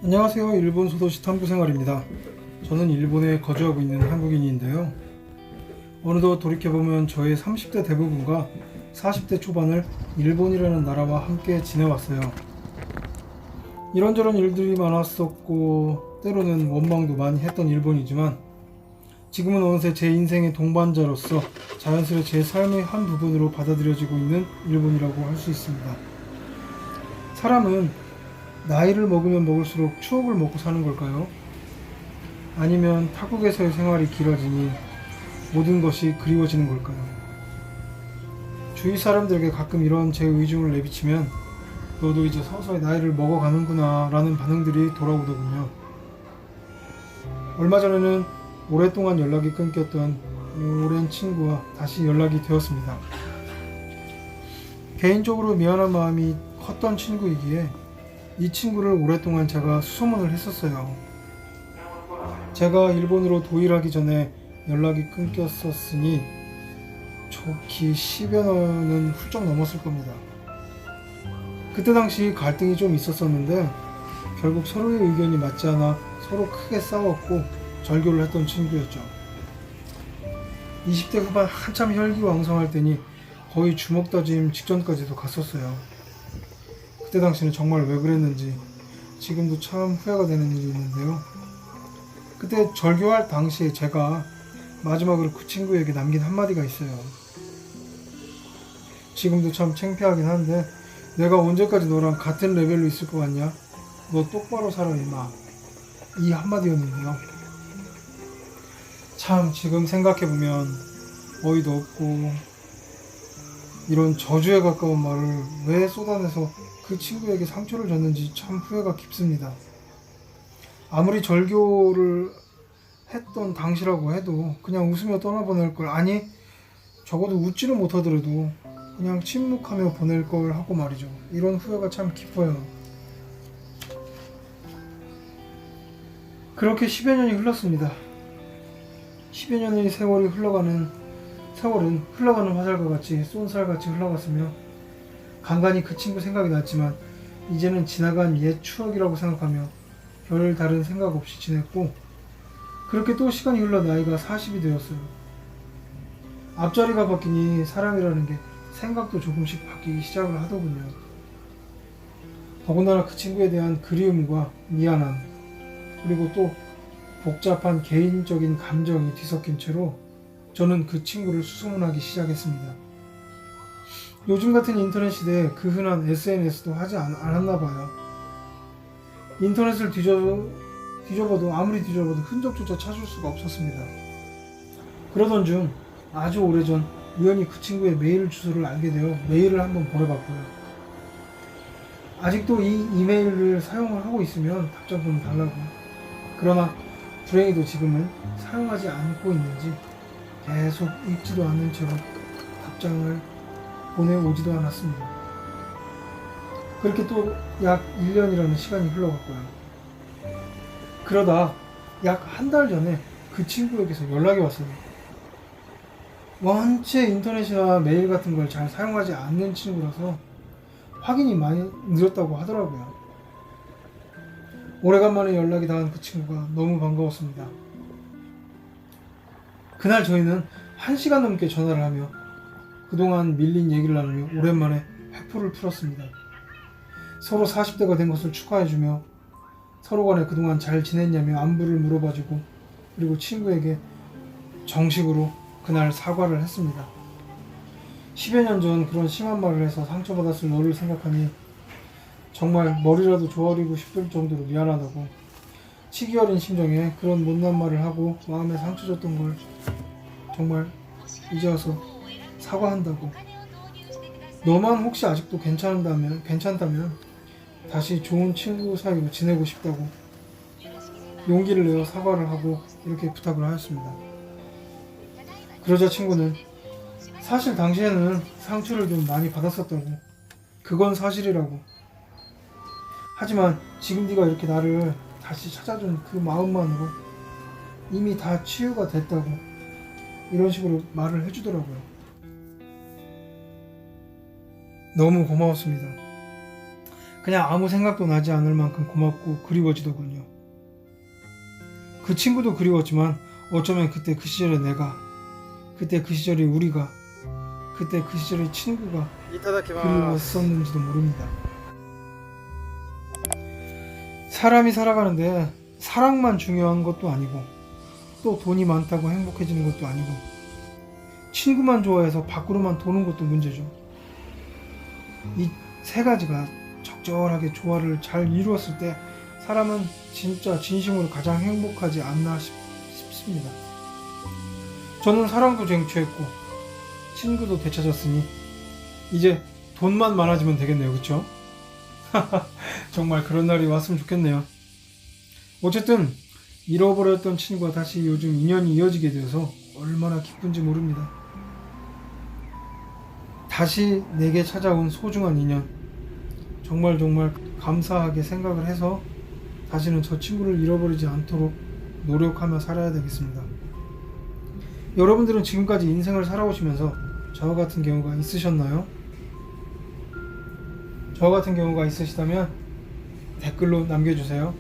안녕하세요. 일본 소도시 탐구생활입니다. 저는 일본에 거주하고 있는 한국인인데요. 어느덧 돌이켜보면 저의 30대 대부분과 40대 초반을 일본이라는 나라와 함께 지내왔어요. 이런저런 일들이 많았었고 때로는 원망도 많이 했던 일본이지만 지금은 어느새 제 인생의 동반자로서 자연스레 제 삶의 한 부분으로 받아들여지고 있는 일본이라고 할 수 있습니다. 사람은 나이를 먹으면 먹을수록 추억을 먹고 사는 걸까요? 아니면 타국에서의 생활이 길어지니 모든 것이 그리워지는 걸까요? 주위 사람들에게 가끔 이런 제 의중을 내비치면 너도 이제 서서히 나이를 먹어가는구나 라는 반응들이 돌아오더군요. 얼마 전에는 오랫동안 연락이 끊겼던 오랜 친구와 다시 연락이 되었습니다. 개인적으로 미안한 마음이 컸던 친구이기에 이 친구를 오랫동안 제가 수소문을 했었어요. 제가 일본으로 도일하기 전에 연락이 끊겼었으니 좋기 10여 년은 훌쩍 넘었을 겁니다. 그때 당시 갈등이 좀 있었었는데 결국 서로의 의견이 맞지 않아 서로 크게 싸웠고 절교를 했던 친구였죠. 20대 후반 한참 혈기왕성할 때니 거의 주먹 다짐 직전까지도 갔었어요. 그때 당시는 정말 왜 그랬는지 지금도 참 후회가 되는 일이 있는데요. 그때 절교할 당시에 제가 마지막으로 그 친구에게 남긴 한마디가 있어요. 지금도 참 창피하긴 한데 내가 언제까지 너랑 같은 레벨로 있을 것 같냐? 너 똑바로 살아 임마. 이 한마디였는데요. 참 지금 생각해보면 어이도 없고 이런 저주에 가까운 말을 왜 쏟아내서 그 친구에게 상처를 줬는지 참 후회가 깊습니다. 아무리 절교를 했던 당시라고 해도 그냥 웃으며 떠나보낼 걸, 아니 적어도 웃지는 못하더라도 그냥 침묵하며 보낼 걸 하고 말이죠. 이런 후회가 참 깊어요. 그렇게 10여 년이 흘렀습니다. 10여 년의 세월은 흘러가는 화살과 같이 쏜살같이 흘러갔으며 간간히 그 친구 생각이 났지만 이제는 지나간 옛 추억이라고 생각하며 별 다른 생각 없이 지냈고, 그렇게 또 시간이 흘러 나이가 40이 되었어요. 앞자리가 바뀌니 사람이라는 게 생각도 조금씩 바뀌기 시작을 하더군요. 더군다나 그 친구에 대한 그리움과 미안함, 그리고 또 복잡한 개인적인 감정이 뒤섞인 채로 저는 그 친구를 수소문하기 시작했습니다. 요즘 같은 인터넷 시대에 그 흔한 SNS도 하지 않았나 봐요. 인터넷을 뒤져봐도 아무리 뒤져봐도 흔적조차 찾을 수가 없었습니다. 그러던 중 아주 오래전 우연히 그 친구의 메일 주소를 알게 되어 메일을 한번 보내봤고요. 아직도 이 이메일을 사용을 하고 있으면 답장 좀 달라고. 그러나 불행히도 지금은 사용하지 않고 있는지 계속 읽지도 않는 채로 답장을 보내오지도 않았습니다. 그렇게 또 약 1년이라는 시간이 흘러갔고요. 그러다 약 한 달 전에 그 친구에게서 연락이 왔어요. 원체 인터넷이나 메일 같은 걸 잘 사용하지 않는 친구라서 확인이 많이 늦었다고 하더라고요. 오래간만에 연락이 닿은 그 친구가 너무 반가웠습니다. 그날 저희는 1시간 넘게 전화를 하며 그동안 밀린 얘기를 나누며 오랜만에 회포를 풀었습니다. 서로 40대가 된 것을 축하해주며 서로 간에 그동안 잘 지냈냐며 안부를 물어봐주고, 그리고 친구에게 정식으로 그날 사과를 했습니다. 10여 년 전 그런 심한 말을 해서 상처받았을 너를 생각하니 정말 머리라도 조아리고 싶을 정도로 미안하다고, 치기 어린 심정에 그런 못난 말을 하고 마음에 상처 줬던 걸 정말 이제 와서 사과한다고, 너만 혹시 아직도 괜찮다면 다시 좋은 친구 사이로 지내고 싶다고 용기를 내어 사과를 하고 이렇게 부탁을 하였습니다. 그러자 친구는 사실 당시에는 상처를 좀 많이 받았었다고, 그건 사실이라고, 하지만 지금 네가 이렇게 나를 다시 찾아준 그 마음만으로 이미 다 치유가 됐다고, 이런 식으로 말을 해주더라고요. 너무 고마웠습니다. 그냥 아무 생각도 나지 않을 만큼 고맙고 그리워지더군요. 그 친구도 그리웠지만 어쩌면 그때 그 시절의 내가, 그때 그 시절의 우리가, 그때 그 시절의 친구가 그리웠었는지도 모릅니다. 사람이 살아가는데 사랑만 중요한 것도 아니고 또 돈이 많다고 행복해지는 것도 아니고 친구만 좋아해서 밖으로만 도는 것도 문제죠. 이 세 가지가 적절하게 조화를 잘 이루었을 때 사람은 진짜 진심으로 가장 행복하지 않나 싶습니다. 저는 사랑도 쟁취했고 친구도 되찾았으니 이제 돈만 많아지면 되겠네요. 그쵸? 정말 그런 날이 왔으면 좋겠네요. 어쨌든 잃어버렸던 친구가 다시 요즘 인연이 이어지게 되어서 얼마나 기쁜지 모릅니다. 다시 내게 찾아온 소중한 인연, 정말 감사하게 생각을 해서 다시는 저 친구를 잃어버리지 않도록 노력하며 살아야 되겠습니다. 여러분들은 지금까지 인생을 살아오시면서 저와 같은 경우가 있으셨나요? 저 같은 경우가 있으시다면 댓글로 남겨주세요.